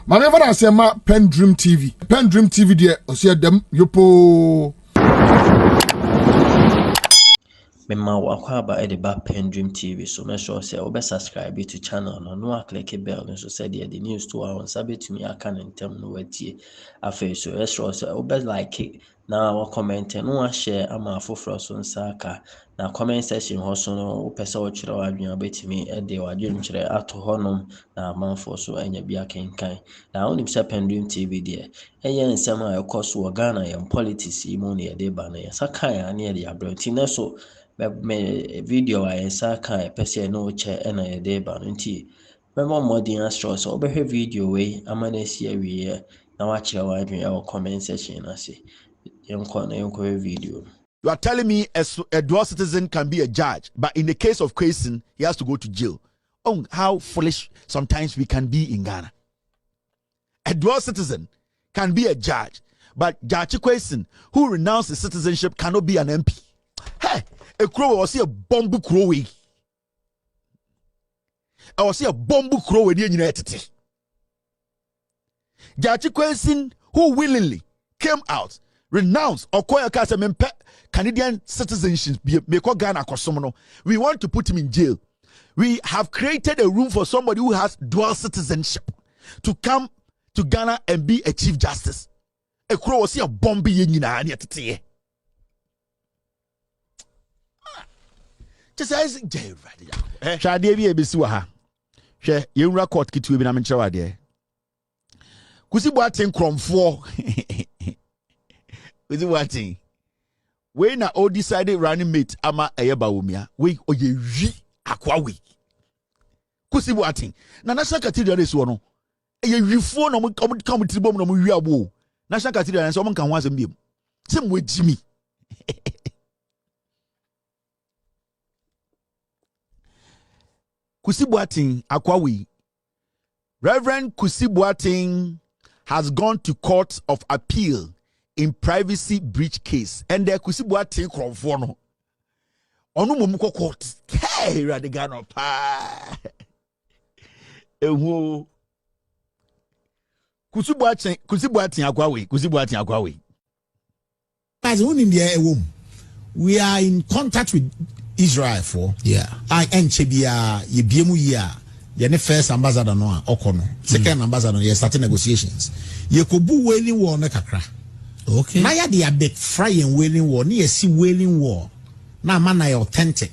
Manever I say ma PENDREAM TV. PENDREAM TV there, I see them yopo. Mema wakwaba ede ba PENDREAM TV so make sure say obe subscribe to channel no click bell so say the news to our sabit me aka ntem no watie afa so make sure say obe like na wa comment no share ama afoforo so nsaka na comment section ho so no opese wo kire wadwen obetimi ede wadwen kire ato honom na amanfo so anya bia kenkan na onim say PENDREAM TV there eye nsem a ekoso Ghana yam politics imo ne ede ba na yasaka ya na ede abranti na so me video I saka pese no che na ye de ba nti me mo modern astro so obehwe video we amana si awie na wa kire wa adwen e comment section na se yenko video. You are telling me a dual citizen can be a judge, but in the case of Question, he has to go to jail. Oh, how foolish sometimes we can be in Ghana. A dual citizen can be a judge, but Judge Question, who renounced his citizenship, cannot be an MP. Hey, a crow was a bomb crow. I was a bomb crow in the United. Judge Question, who willingly came out, renounced or Canadian citizenship, we want to put him in jail. We have created a room for somebody who has dual citizenship to come to Ghana and be a chief justice. A crow was a bomb just as jail right. Shadi be bisuha. She you record kitu be na menchwa de. Kusi boaten kromfo. Kusi boaten. We na all decided running mate ama eyeba omia. We oye wi akwa we. Kusi boaten. Na national cathedral is one no. Eye wifo no mo come tribom no mo wi abo. National cathedral so mo kan ho asem biem. Sem we jimi. Kusi boaten akwa we. Reverend Kusi boaten has gone to court of appeal in privacy breach case, and there Kusi boaten kromfo no onu mom ko court hey radigano pa ehu Kusi boaten akwa we as one in the we are in contact with Israel for I enchebia ye biemu ya the first ambassador no okono second ambassador ye starting negotiations ye kobu wailing war na kakra okay na ya dey abeg fry and wailing war na ye see wailing war na man na authentic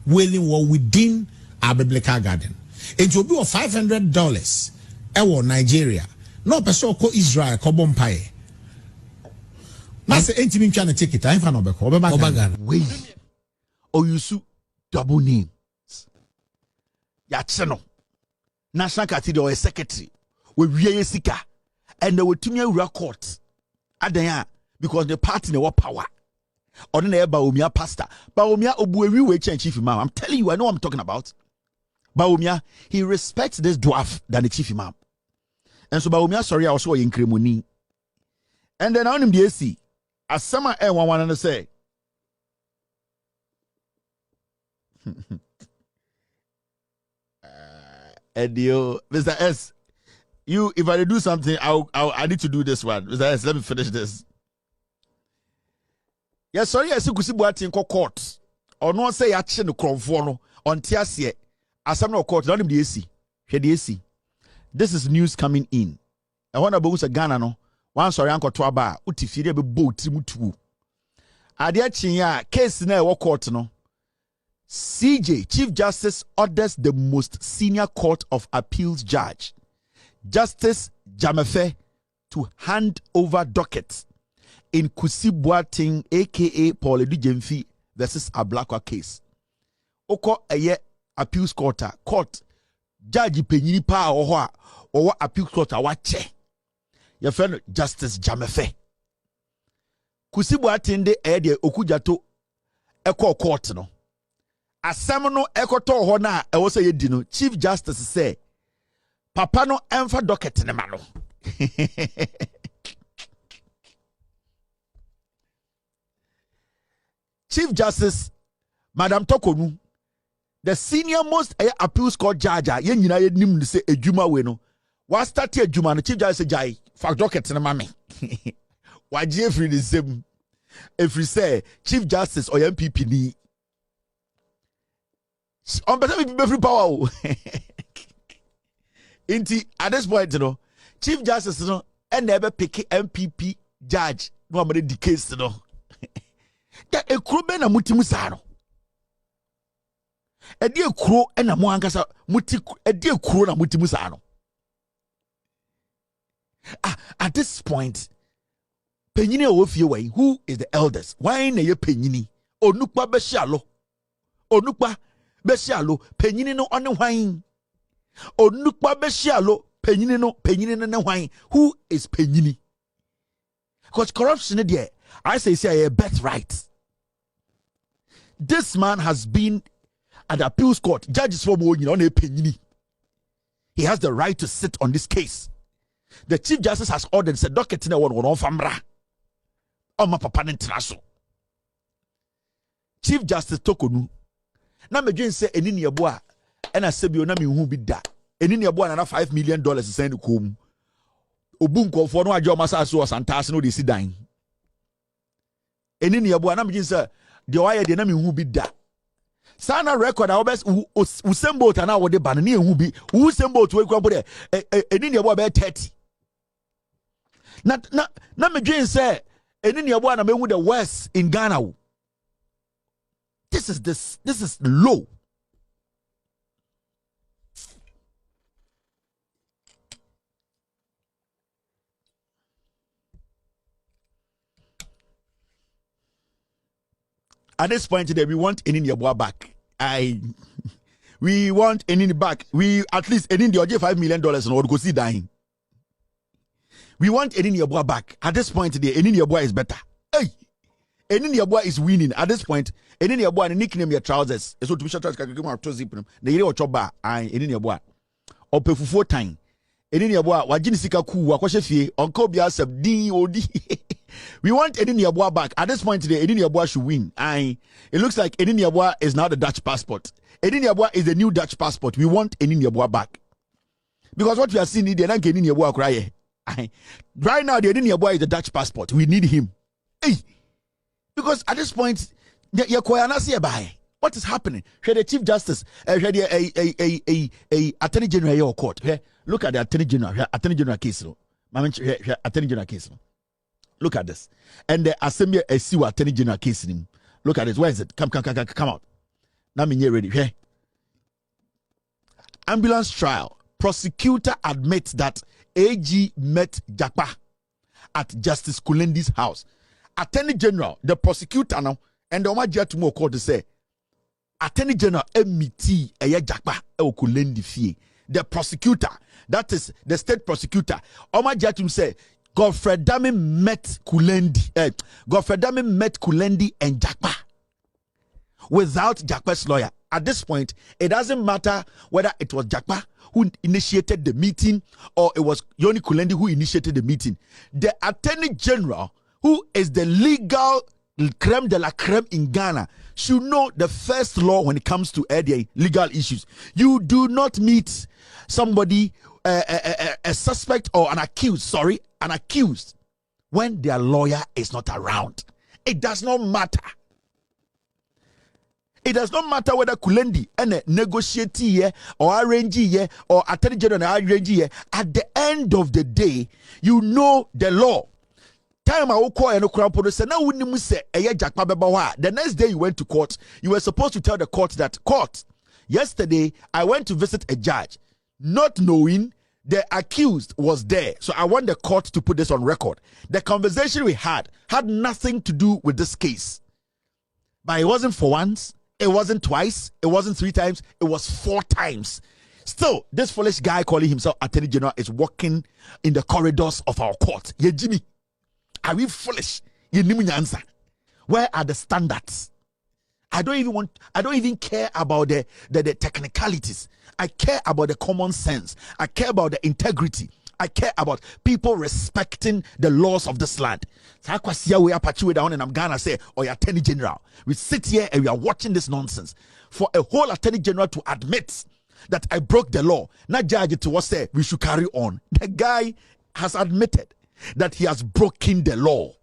wailing war within our biblical garden it will be of $500 ewo Nigeria no person ko Israel ko bompae na say entimi ntwa na ticket I fa no be ko obaga we or you su double names ya cheno National Cathedral or secretary we wie sika and they will tumi awura court adan because the party no power or na Baumia pastor Baumia obuewi we chief imam. I'm telling you, I know what I'm talking about. Baumia, he respects this dwarf than the chief imam, and so Baumia sorry I was so in kremoni and then on him the AC as sama one and say Edio, Mr. S, you if I do something, I need to do this one. Mr. S, let me finish this. Yes, sorry, I see Kusi boaten court. Or no say action the cromfono on Tiasie. As I'm not court, not him the AC. The AC. This is news coming in. I want to bounce a Ghana no. One sorry uncle to a bar, utifide be boat timutu. Adia chinya case na wo court no. CJ, Chief Justice, orders the most senior court of appeals judge, Justice Jamefe, to hand over dockets in Kusi boaten, aka Paul Edujemfi versus Ablakwa case. Oko eye appeals court, judge penyini pa owa appeals court wache. Your friend Justice Jamefe. Kusi boaten de eye okujato eko court no. Asem no ekoto ho na e wo say yedi no Chief Justice say papa no emfa docket ne ma no Chief Justice Madam Tokonu, the senior most appeals court judge ye nyina ye nim say edwuma we no What started Juma, the Chief Justice Jai, for docket in a mammy. Why Jeffrey the same? If we say Chief Justice or MPP ni on better be every power. Inti at this point, you know, Chief Justice, you know, and never pick MPP judge. No, I'm the case, you know. That a crew ben a mutimusano. A dear crew and a moankasa muti a dear crew and a mutimusano. At this point, Penyini Ofieway, who is the eldest? Why na ye Penyini? Onukpa Beshalo. Onukpa Beshalo. Penyini no on the wine. Onukpa Beshalo. Penyini no wine. Who is Penyini? Because corruption there, I say a birthright. This man has been at the appeals court. Judges for more on a Penyini. He has the right to sit on this case. The Chief Justice has ordered, said, docket in a one on famra. My papa n'intraso. Chief Justice Tokonu. Na me dwen say eni ne yebo a na sebio na me hu bi da. Eni ne yebo na $5 million send kom. Obu nkofo no ajo masa so santase no de si dan. Eni ne yebo na me dwen say de waye de na me hu bi da. Sana record a obes usembo ta na wo de ba na hu bi. Usembo to we kwa de eni ne yebo be 30. Na me dwen say eni ne yebo na me hu the worst in Ghana. This is low. At this point today, we want Eniniabua back. We want Enini back. We at least Enini $5 million and would go see dying. We want Eniniabua back. At this point today, Eniniabua is better. Hey, Eniniabua is winning. At this point, Eniniabua and nickname your trousers. So to be sure to come out to zip them. The year or choba and Eniniabua. Or pay for 4 times. Eniniabua, wajini sika ku wakwashe fie onko bia sab DOD. We want Eniniabua back. At this point today, Eniniabua should win. It looks like Eniniabua is now the Dutch passport. Eniniabua is the new Dutch passport. We want Eniniabua back. Because what we are seeing, they're not getting Eniniabua cry. Right now, the Eniniabua is the Dutch passport. We need him. Hey. Because at this point, what is happening? The Chief Justice, Attorney General your court. Look at the Attorney General case. Attorney General case. Look at this. And the Assembly Attorney General case. Look at this. Where is it? Come out. Now me ready. Ambulance trial. Prosecutor admits that AG met Japa at Justice Kulendi's house. Attorney General, the prosecutor now, and the Omaja to more court to say, Attorney General MT Japa Kulendi fee. The prosecutor, that is the state prosecutor, Omaja to say, Godfred Dami met Kulendi. Godfred Dami met Kulendi and Japa without Japa's lawyer. At this point, it doesn't matter whether it was Japa who initiated the meeting or it was Yoni Kulendi who initiated the meeting. The Attorney General, who is the legal creme de la creme in Ghana, should know the first law when it comes to legal issues. You do not meet somebody, a suspect or an accused, when their lawyer is not around. It does not matter. It does not matter whether Kulendi and negotiate here or arrange here or Attorney General arrange here. At the end of the day, you know the law. The next day you went to court, you were supposed to tell the court that, court, yesterday I went to visit a judge, not knowing the accused was there. So I want the court to put this on record. The conversation we had nothing to do with this case. But it wasn't for once, it wasn't twice, it wasn't 3 times, it was 4 times. Still, this foolish guy calling himself Attorney General is walking in the corridors of our court. Yeah, Jimmy. Are we foolish? Where are the standards? I don't even care about the technicalities. I care about the common sense. I care about the integrity. I care about people respecting the laws of this land. So we are down and I'm gonna say, oh, your Attorney General. We sit here and we are watching this nonsense. For a whole Attorney General to admit that I broke the law. Not judge it was say we should carry on. The guy has admitted that he has broken the law.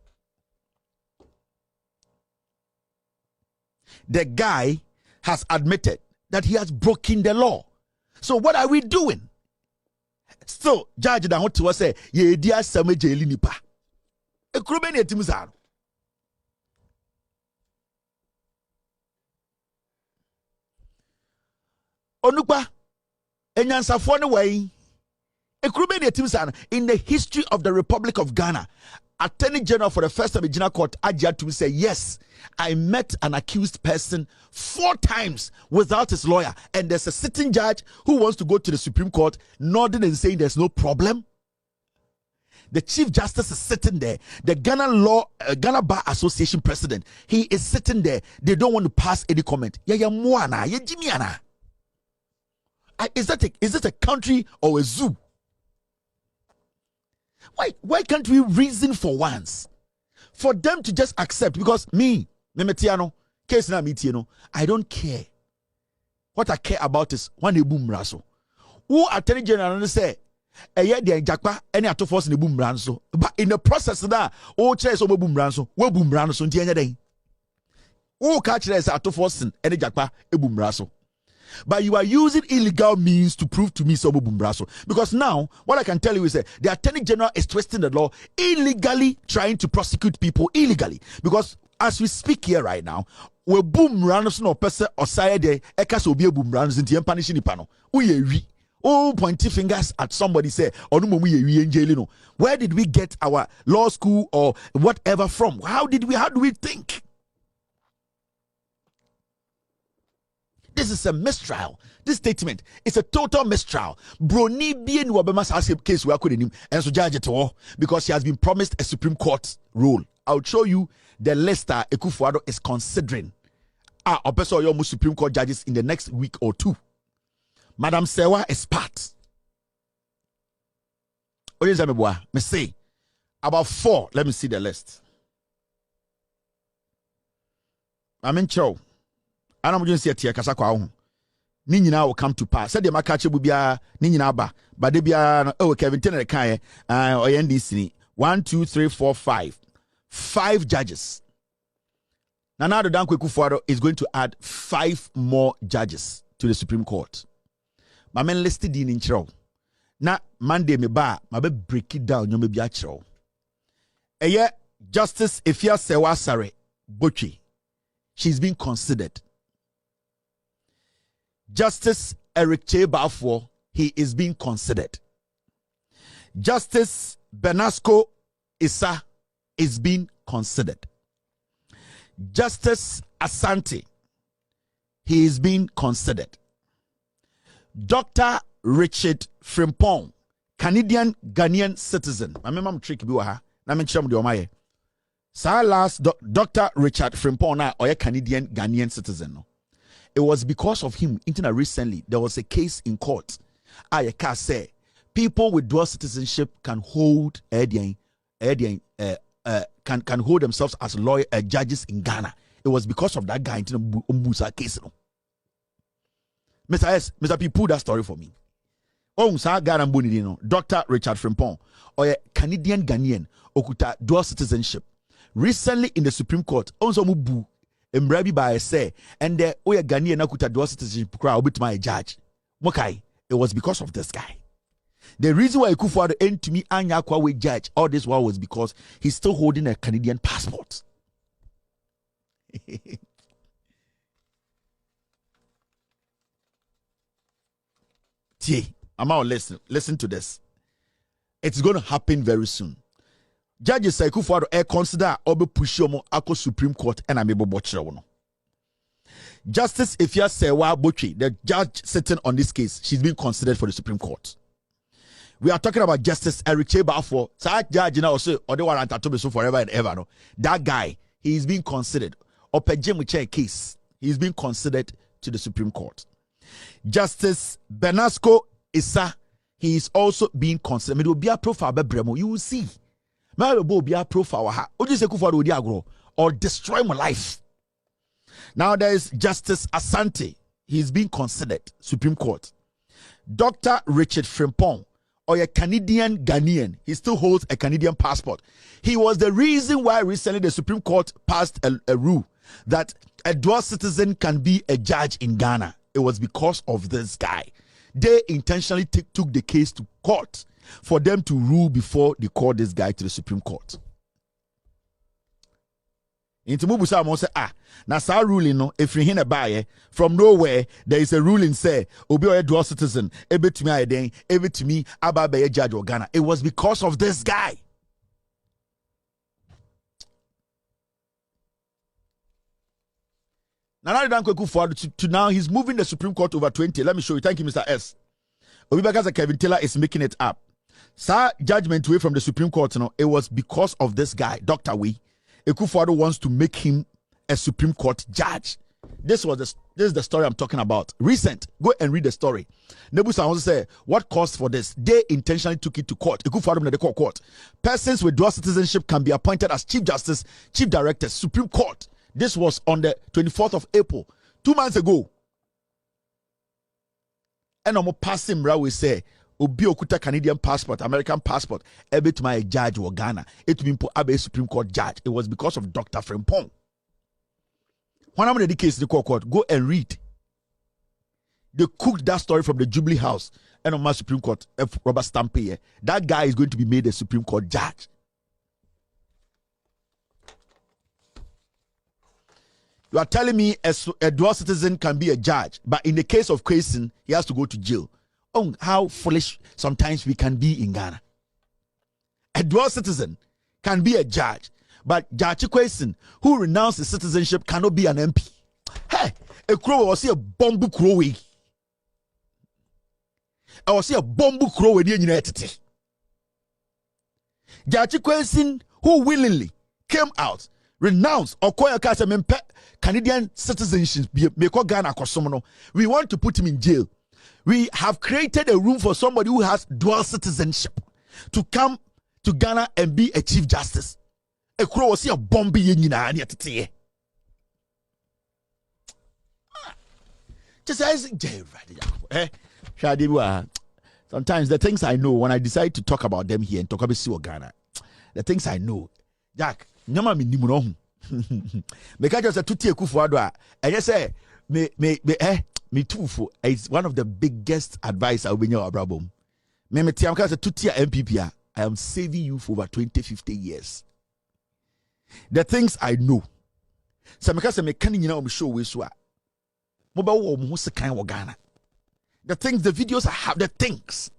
The guy has admitted that he has broken the law. So what are we doing? So judge that what was say ye dia same jeli nipa. E kurube ne etim sa. Onukpa enyansafo ne wai. E kurube ne etim sa. In the history of the Republic of Ghana, Attorney General for the first time in General Court Ajia to say, yes, I met an accused person 4 times without his lawyer. And there's a sitting judge who wants to go to the Supreme Court, nodding and saying there's no problem. The Chief Justice is sitting there. The Ghana Bar Association president, he is sitting there. They don't want to pass any comment. Is it a country or a zoo? Why can't we reason for once? For them to just accept, because me, Memetiano, case na mitiano, I don't care. What I care about is when they boom raso. Who Attorney General say, eye de jakpa any ato force in the boom ranso. But in the process that, oh chase over boom ranso, we boom ranso nti enya den. Who catch there is ato force in any jakpa e boom raso. But you are using illegal means to prove to me Sobo Bumbraso. Because now, what I can tell you is that the Attorney General is twisting the law, illegally trying to prosecute people illegally. Because as we speak here right now, we boom ranos no person or side de ekas obi boom ranos into punishing pano. Oh, pointing fingers at somebody say, where did we get our law school or whatever from? How do we think? This is a mistrial. This statement is a total mistrial. Broni bien wabemas has a case we could him and so judge it all because he has been promised a Supreme Court rule. I'll show you the list that Ekufuado is considering. Opeso your Supreme Court judges in the next week or 2. Madam Sewa is part. Me say about 4. Let me see the list. I'm in show. I'm going to say tia kasa kwa ho ni nyina will come to pass said the makache bubia ni nyina ba but de bia oh Kevin Tener kan NDC ni 1 2 3 4 5 judges. Now the Danko Ekufuado is going to add 5 more judges to the Supreme Court. My men listed in nchiro na Monday me ba ma be break it down nyom bia chiro eye Justice Xp0sęs Bochi, she's been considered. Justice Eric Chebafo, he is being considered. Justice Benasco Issa is being considered. Justice Asante, he is being considered. Dr. Richard Frimpong, Canadian Ghanaian citizen. I remember trick biwa na me chira mu de omaye. Sa last Dr. Richard Frimpong na oye Canadian Ghanaian citizen no. It was because of him. Recently, there was a case in court. I can say people with dual citizenship can hold can hold themselves as judges in Ghana. It was because of that guy in Umbusa case. Mr. S, Mr. P, pull that story for me. Dr. Richard Frimpong, or a Canadian Ghanaian, okuta dual citizenship. Recently in the Supreme Court, also mubu. Embrabi by say, and the Oya Ghanaian Nakuta dual citizenship crowd with my judge. Mokai, it was because of this guy. The reason why Ekufuado end to me Anya Kwawe judge all this while was because he's still holding a Canadian passport. I'm out. Listen to this. It's going to happen very soon. Judges say Ekufuado consider obe pushomo ako Supreme Court and amebo bochira wono. Justice Xp0sęs Bochi, the judge sitting on this case, she's being considered for the Supreme Court. We are talking about Justice Eric Chebafo. That judge now also or the warrant atobe so forever and ever. No, that guy, he is being considered. Opejemuche case, he is being considered to the Supreme Court. Justice Benasco Issa, he is also being considered. Me do be a profile bebremo. You will see. Be a profile or destroy my life. Now there is Justice Asante. He's being considered Supreme Court. Dr. Richard Frimpong, or a Canadian Ghanaian, he still holds a Canadian passport. He was the reason why recently the Supreme Court passed a rule that a dual citizen can be a judge in Ghana. It was because of this guy. They intentionally took the case to court for them to rule before they called this guy to the Supreme Court. Into Mubusa mo say na sa ruling no efri hin buy from nowhere there is a ruling say obi o dual citizen ebetumi ayeden ebetumi aba be judge of Ghana. It was because of this guy. Now to now he's moving the Supreme Court over 20. Let me show you. Thank you, Mr. S. Obibaka's Kevin Taylor is making it up. Sir, judgment way from the Supreme Court, it was because of this guy, Dr. Wee. Ekufuado wants to make him a Supreme Court judge. This is the story I'm talking about. Recent. Go and read the story. Nebusa also said, what caused for this? They intentionally took it to court. Ekufuado the court. Persons with dual citizenship can be appointed as Chief Justice, Chief Director, Supreme Court. This was on the 24th of April, 2 months ago. And I'm passing right we say, Obi okuta Canadian passport, American passport, ebe to my judge or Ghana, it mean po abe Supreme Court judge. It was because of Dr. Frimpong. When I'm in the case the court, go and read. They cooked that story from the Jubilee House and on my Supreme Court, Robert Stampe here. That guy is going to be made a Supreme Court judge. You are telling me a dual citizen can be a judge, but in the case of Kwesi, he has to go to jail. Oh, how foolish sometimes we can be in Ghana. A dual citizen can be a judge, but Judge Kwesi, who renounced his citizenship, cannot be an MP. Hey, a crow was a bomb crow. I was a bomb crow in the United States. Judge Kwesi, who willingly came out, renounced or Canadian citizenship, we want to put him in jail. We have created a room for somebody who has dual citizenship to come to Ghana and be a Chief Justice. A crow was a bomb just as sometimes the things I know when I decide to talk about them here and talk about Ghana, the things I know, Jack, nyama mi nimu no make just a tuti Ekufuado and you say me too is one of the biggest advice I will be your problem. Me tiam ka tuti MPP I am saving you for over 20-50 years. The things I know. So me ka say me kan nyina o show we so a mo ba wo mo se kan wo Ghana. The things, the videos I have, the things